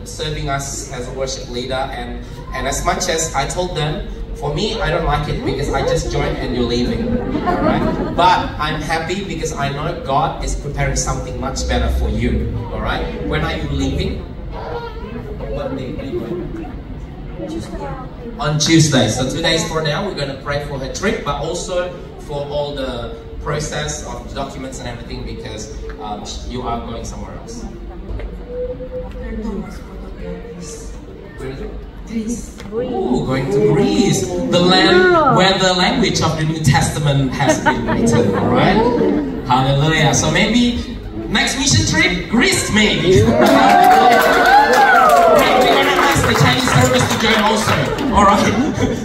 Serving us as a worship leader, and as much as I told them, for me, I don't like it because I just joined and you're leaving, alright? But I'm happy because I know God is preparing something much better for you, alright? When are you leaving? What day are you going? On Tuesday. So 2 days from now, we're going to pray for her trip, but also for all the process of documents and everything, because you are going somewhere else. Where is it? Greece. Oh, going to Greece, the land where the language of the New Testament has been written, alright? Hallelujah. So maybe next mission trip, Greece maybe. We're gonna ask the Chinese service to join also, alright?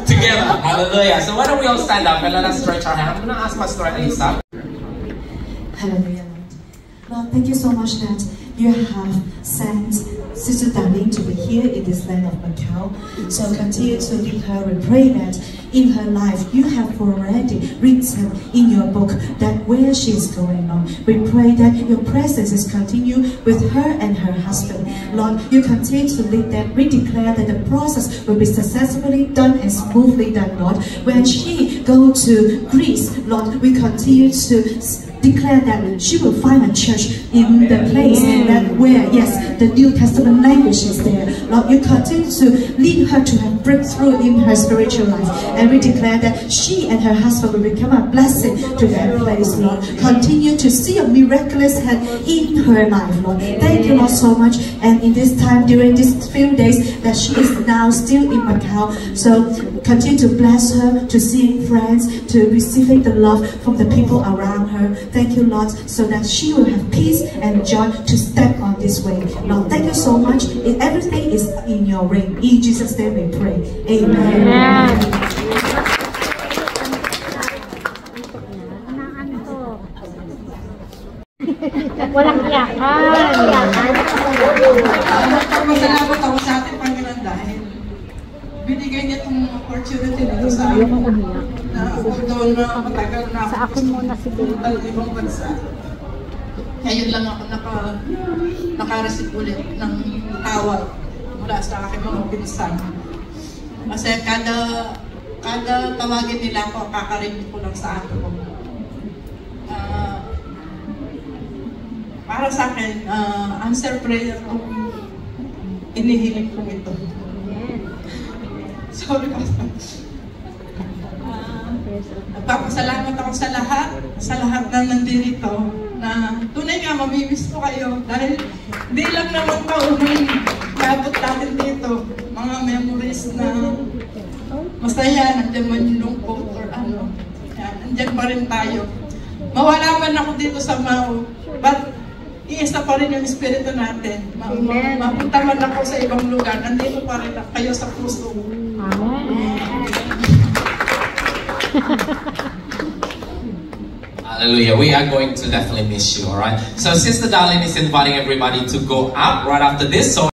Together, hallelujah. So why don't we all stand up and let us stretch our hand. I'm gonna ask Pastor Elisa. Hallelujah. Lord, thank you so much that you have sent Sister Darlene to be here in this land of Macau. So continue to lead her. We pray that in her life you have already written in your book that where she is going on. We pray that your presence is continue with her and her husband. Lord, you continue to lead them. We declare that the process will be successfully done and smoothly done, Lord. When she go to Greece, Lord, we continue to declare that she will find a church in the place that where, yes, the New Testament language is there. Lord, you continue to lead her to have breakthrough in her spiritual life. And we declare that she and her husband will become a blessing to that place, Lord. Continue to see a miraculous hand in her life, Lord. Thank you, Lord, so much. And in this time, during these few days that she is now still in Macau, so continue to bless her, to seeing friends, to receiving the love from the people around her. Thank you, Lord, so that she will have peace and joy to step on this way. Lord, thank you so much. Everything is in your reign. In Jesus' name we pray. Amen. Walang iyakan. Masalamat ako sa ating Panginoon dahil binigay niya itong opportunity dito sa akin na although na matagal na Sa akin muna si Baby. ibang bansa. Ngayon lang ako naka-receive ulit ng tawag mula sa aking mga pinsan. Kasi kada tawagin nila ako, kakarinig ko lang sa akin. Para sa akin, answer prayer kung inihiling ko ito. Sorry, Pastor. Nagpapasalamat ako sa lahat na nandito, na tunay nga mamimiss ko kayo dahil di lang naman taunong nabot natin dito. Mga memories na masaya, nandiyan man yung lungkot or ano. Yan, nandiyan pa rin tayo. Mawala man ako dito sa Mau, but iisa pa rin yung espiritu natin. Mapunta man ako sa ibang lugar, nandito pa rin kayo sa puso. Hallelujah. We are going to definitely miss you, alright? So Sister Darlene is inviting everybody to go up right after this. So